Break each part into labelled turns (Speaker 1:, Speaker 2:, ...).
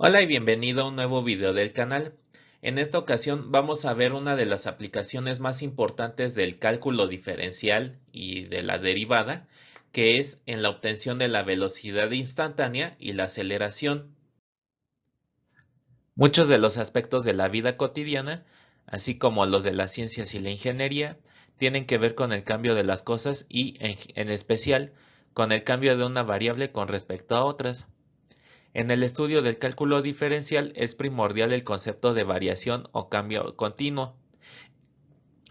Speaker 1: Hola y bienvenido a un nuevo video del canal. En esta ocasión vamos a ver una de las aplicaciones más importantes del cálculo diferencial y de la derivada, que es en la obtención de la velocidad instantánea y la aceleración. Muchos de los aspectos de la vida cotidiana, así como los de las ciencias y la ingeniería, tienen que ver con el cambio de las cosas y, en especial, con el cambio de una variable con respecto a otras. En el estudio del cálculo diferencial es primordial el concepto de variación o cambio continuo.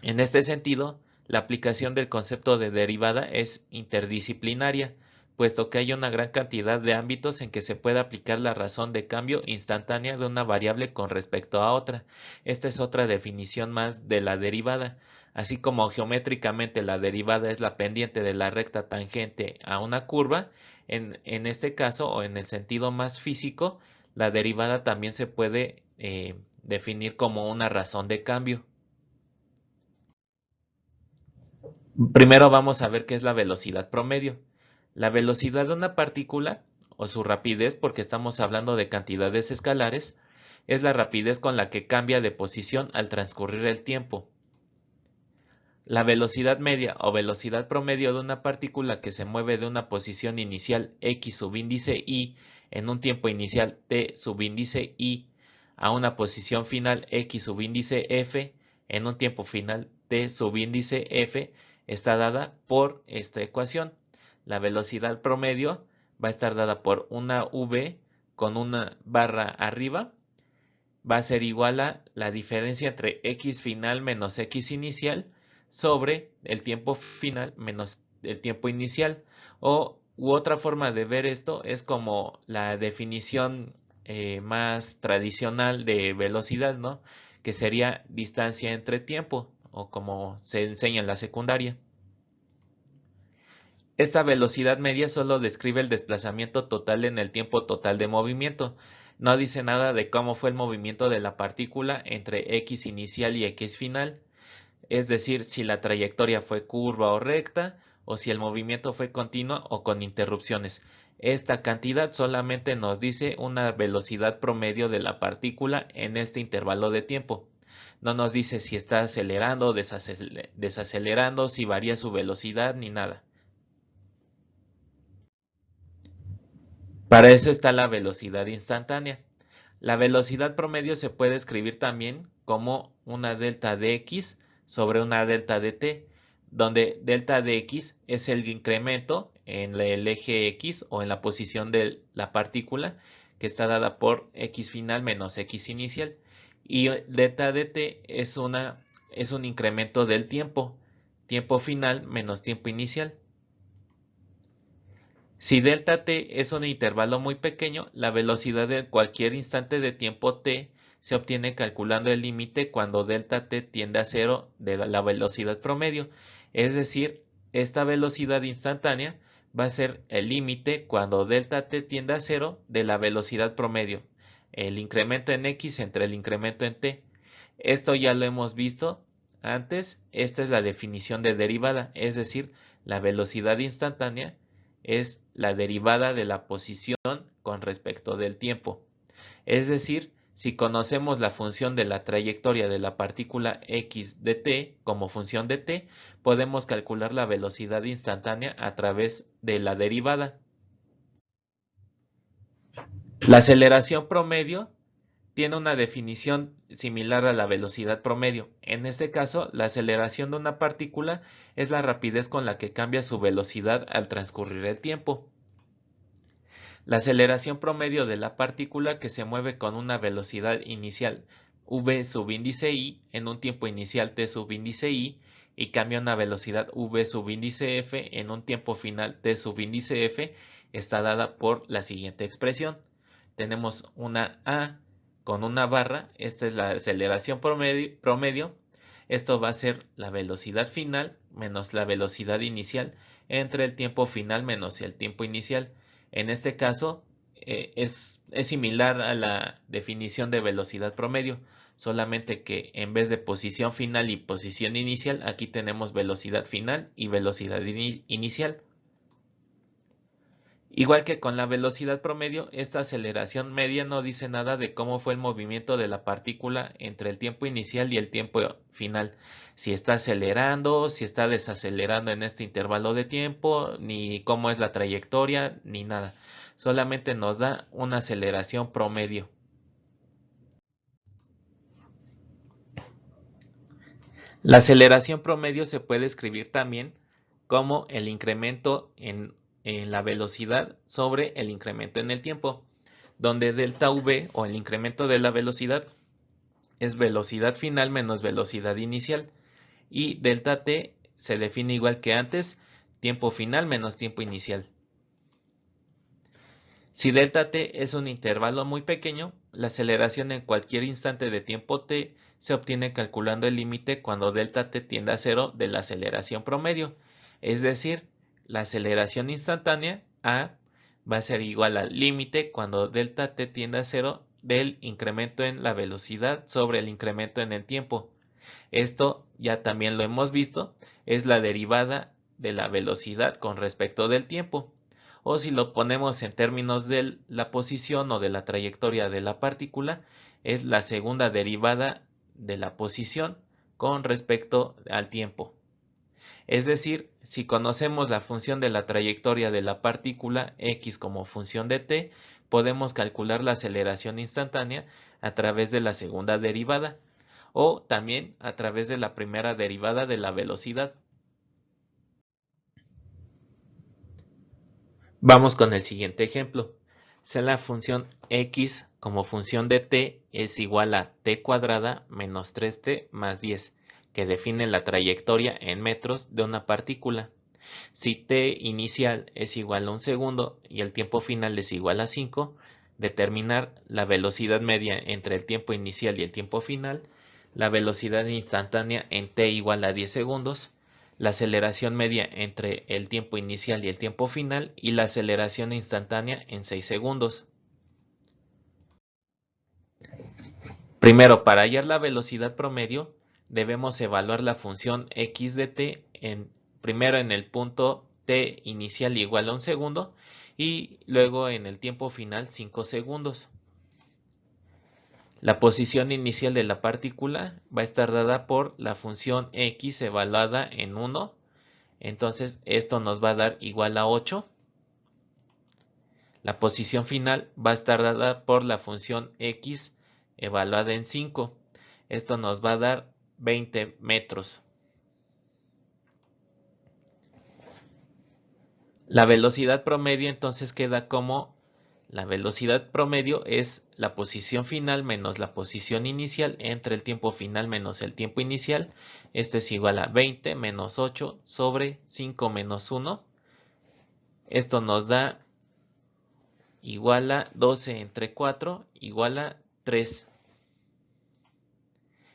Speaker 1: En este sentido, la aplicación del concepto de derivada es interdisciplinaria, puesto que hay una gran cantidad de ámbitos en que se puede aplicar la razón de cambio instantánea de una variable con respecto a otra. Esta es otra definición más de la derivada. Así como geométricamente la derivada es la pendiente de la recta tangente a una curva, en este caso o en el sentido más físico, la derivada también se puede definir como una razón de cambio. Primero vamos a ver qué es la velocidad promedio. La velocidad de una partícula, o su rapidez, porque estamos hablando de cantidades escalares, es la rapidez con la que cambia de posición al transcurrir el tiempo. La velocidad media o velocidad promedio de una partícula que se mueve de una posición inicial x subíndice y en un tiempo inicial t subíndice y a una posición final x subíndice f en un tiempo final t subíndice f está dada por esta ecuación. La velocidad promedio va a estar dada por una v con una barra arriba, va a ser igual a la diferencia entre x final menos x inicial sobre el tiempo final menos el tiempo inicial. U otra forma de ver esto es como la definición más tradicional de velocidad, ¿no? Que sería distancia entre tiempo, o como se enseña en la secundaria. Esta velocidad media solo describe el desplazamiento total en el tiempo total de movimiento. No dice nada de cómo fue el movimiento de la partícula entre x inicial y x final, es decir, si la trayectoria fue curva o recta, o si el movimiento fue continuo o con interrupciones. Esta cantidad solamente nos dice una velocidad promedio de la partícula en este intervalo de tiempo. No nos dice si está acelerando o desacelerando, si varía su velocidad ni nada. Para eso está la velocidad instantánea. La velocidad promedio se puede escribir también como una delta de x sobre una delta de t, donde delta de x es el incremento en el eje x o en la posición de la partícula, que está dada por x final menos x inicial, y delta de t es un incremento del tiempo final menos tiempo inicial. Si delta t es un intervalo muy pequeño, la velocidad de cualquier instante de tiempo t se obtiene calculando el límite cuando delta t tiende a cero de la velocidad promedio. Es decir, esta velocidad instantánea va a ser el límite cuando delta t tiende a cero de la velocidad promedio, el incremento en x entre el incremento en t. Esto ya lo hemos visto antes. Esta es la definición de derivada, es decir, la velocidad instantánea es la derivada de la posición con respecto del tiempo. Es decir, si conocemos la función de la trayectoria de la partícula x de t como función de t, podemos calcular la velocidad instantánea a través de la derivada. La aceleración promedio tiene una definición similar a la velocidad promedio. En este caso, la aceleración de una partícula es la rapidez con la que cambia su velocidad al transcurrir el tiempo. La aceleración promedio de la partícula que se mueve con una velocidad inicial v subíndice i en un tiempo inicial t subíndice i y cambia a una velocidad v subíndice f en un tiempo final t subíndice f está dada por la siguiente expresión. Tenemos una a con una barra, esta es la aceleración promedio. Esto va a ser la velocidad final menos la velocidad inicial entre el tiempo final menos el tiempo inicial. En este caso es similar a la definición de velocidad promedio, solamente que en vez de posición final y posición inicial, aquí tenemos velocidad final y velocidad inicial. Igual que con la velocidad promedio, esta aceleración media no dice nada de cómo fue el movimiento de la partícula entre el tiempo inicial y el tiempo final. Si está acelerando, si está desacelerando en este intervalo de tiempo, ni cómo es la trayectoria, ni nada. Solamente nos da una aceleración promedio. La aceleración promedio se puede escribir también como el incremento en la velocidad sobre el incremento en el tiempo, donde delta v o el incremento de la velocidad es velocidad final menos velocidad inicial y delta t se define igual que antes, tiempo final menos tiempo inicial. Si delta t es un intervalo muy pequeño, la aceleración en cualquier instante de tiempo t se obtiene calculando el límite cuando delta t tiende a cero de la aceleración promedio, es decir, la aceleración instantánea a va a ser igual al límite cuando delta t tiende a cero del incremento en la velocidad sobre el incremento en el tiempo. Esto ya también lo hemos visto, es la derivada de la velocidad con respecto del tiempo. O si lo ponemos en términos de la posición o de la trayectoria de la partícula, es la segunda derivada de la posición con respecto al tiempo. Es decir, si conocemos la función de la trayectoria de la partícula x como función de t, podemos calcular la aceleración instantánea a través de la segunda derivada o también a través de la primera derivada de la velocidad. Vamos con el siguiente ejemplo. Si la función x como función de t es igual a t cuadrada menos 3t más 10, que define la trayectoria en metros de una partícula. Si t inicial es igual a 1 segundo y el tiempo final es igual a 5, determinar la velocidad media entre el tiempo inicial y el tiempo final, la velocidad instantánea en t igual a 10 segundos, la aceleración media entre el tiempo inicial y el tiempo final y la aceleración instantánea en 6 segundos. Primero, para hallar la velocidad promedio, debemos evaluar la función x de t primero en el punto t inicial igual a 1 segundo y luego en el tiempo final 5 segundos. La posición inicial de la partícula va a estar dada por la función x evaluada en 1, entonces esto nos va a dar igual a 8. La posición final va a estar dada por la función x evaluada en 5. Esto nos va a dar 20 metros. La velocidad promedio entonces queda como la velocidad promedio es la posición final menos la posición inicial entre el tiempo final menos el tiempo inicial. Esto es igual a 20 menos 8 sobre 5 menos 1. Esto nos da igual a 12 entre 4 igual a 3.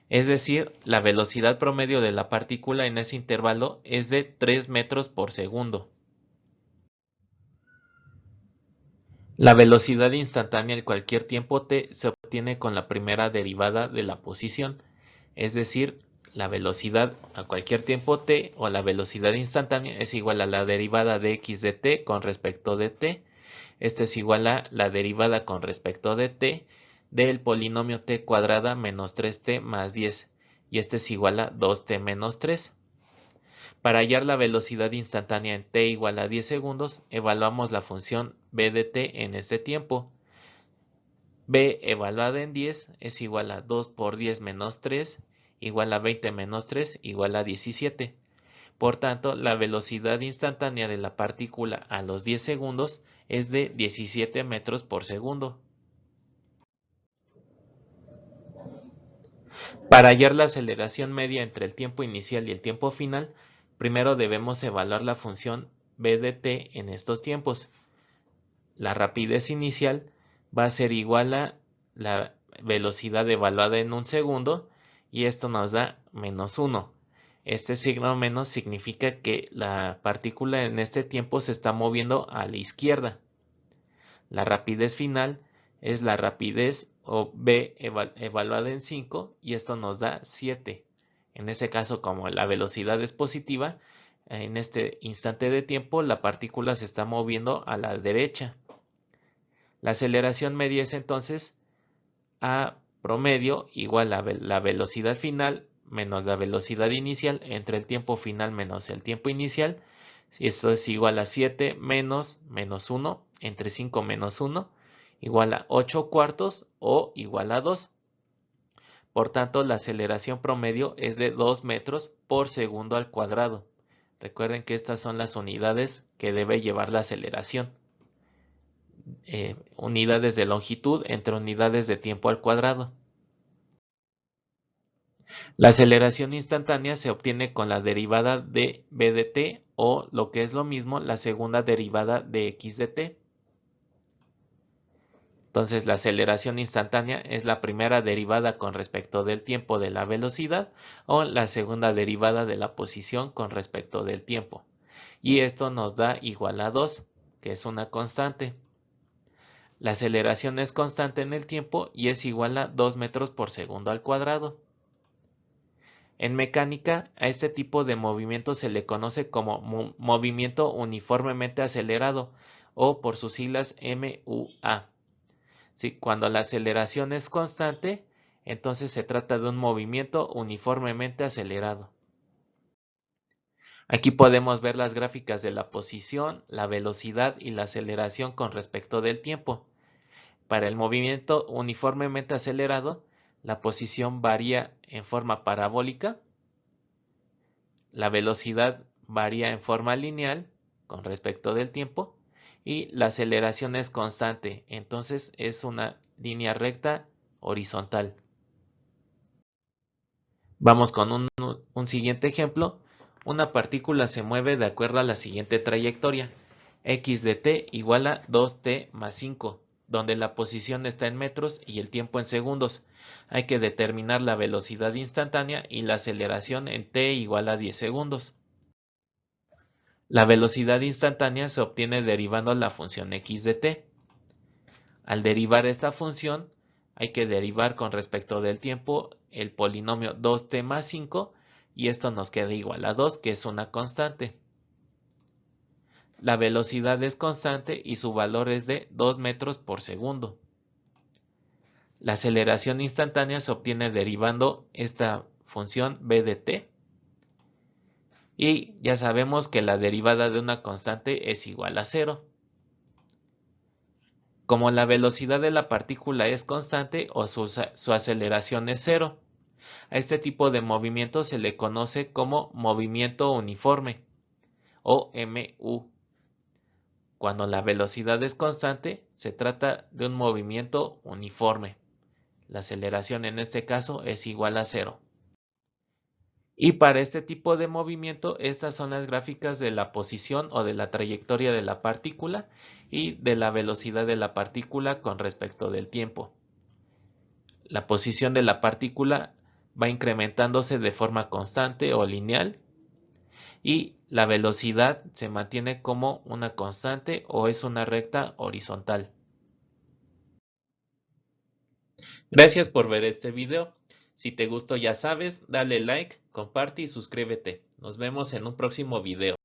Speaker 1: Es decir, la velocidad promedio de la partícula en ese intervalo es de 3 metros por segundo. La velocidad instantánea en cualquier tiempo t se obtiene con la primera derivada de la posición, es decir, la velocidad a cualquier tiempo t o la velocidad instantánea es igual a la derivada de x de t con respecto de t. Esto es igual a la derivada con respecto de t del polinomio t cuadrada menos 3t más 10 y este es igual a 2t menos 3. Para hallar la velocidad instantánea en t igual a 10 segundos, evaluamos la función b de t en este tiempo. B evaluada en 10 es igual a 2 por 10 menos 3, igual a 20 menos 3, igual a 17. Por tanto, la velocidad instantánea de la partícula a los 10 segundos es de 17 metros por segundo. Para hallar la aceleración media entre el tiempo inicial y el tiempo final, primero debemos evaluar la función b de t en estos tiempos. La rapidez inicial va a ser igual a la velocidad evaluada en 1 segundo y esto nos da menos 1. Este signo menos significa que la partícula en este tiempo se está moviendo a la izquierda. La rapidez final es la rapidez o v evaluada en 5 y esto nos da 7. En ese caso, como la velocidad es positiva, En este instante de tiempo la partícula se está moviendo a la derecha. La aceleración media es entonces a promedio igual a la velocidad final menos la velocidad inicial entre el tiempo final menos el tiempo inicial. Esto es igual a 7 menos 1 entre 5 menos 1 igual a 8 cuartos o igual a 2. Por tanto, la aceleración promedio es de 2 metros por segundo al cuadrado. Recuerden que estas son las unidades que debe llevar la aceleración. Unidades de longitud entre unidades de tiempo al cuadrado. La aceleración instantánea se obtiene con la derivada de b de t o, lo que es lo mismo, la segunda derivada de x de t. Entonces la aceleración instantánea es la primera derivada con respecto del tiempo de la velocidad o la segunda derivada de la posición con respecto del tiempo. Y esto nos da igual a 2, que es una constante. La aceleración es constante en el tiempo y es igual a 2 metros por segundo al cuadrado. En mecánica, a este tipo de movimiento se le conoce como movimiento uniformemente acelerado o por sus siglas MUA. ¿Sí? Cuando la aceleración es constante, entonces se trata de un movimiento uniformemente acelerado. Aquí podemos ver las gráficas de la posición, la velocidad y la aceleración con respecto del tiempo. Para el movimiento uniformemente acelerado, la posición varía en forma parabólica, la velocidad varía en forma lineal con respecto del tiempo y la aceleración es constante, entonces es una línea recta horizontal. Vamos con un siguiente ejemplo. Una partícula se mueve de acuerdo a la siguiente trayectoria. X de t igual a 2t más 5, donde la posición está en metros y el tiempo en segundos. Hay que determinar la velocidad instantánea y la aceleración en t igual a 10 segundos. La velocidad instantánea se obtiene derivando la función x de t. Al derivar esta función, hay que derivar con respecto del tiempo el polinomio 2t más 5 y esto nos queda igual a 2, que es una constante. La velocidad es constante y su valor es de 2 metros por segundo. La aceleración instantánea se obtiene derivando esta función b de t. Y ya sabemos que la derivada de una constante es igual a 0. Como la velocidad de la partícula es constante o su aceleración es 0, a este tipo de movimiento se le conoce como movimiento uniforme o MU. Cuando la velocidad es constante, se trata de un movimiento uniforme. La aceleración en este caso es igual a 0. Y para este tipo de movimiento, estas son las gráficas de la posición o de la trayectoria de la partícula y de la velocidad de la partícula con respecto del tiempo. La posición de la partícula va incrementándose de forma constante o lineal y la velocidad se mantiene como una constante o es una recta horizontal. Gracias por ver este video. Si te gustó ya sabes, dale like, comparte y suscríbete. Nos vemos en un próximo video.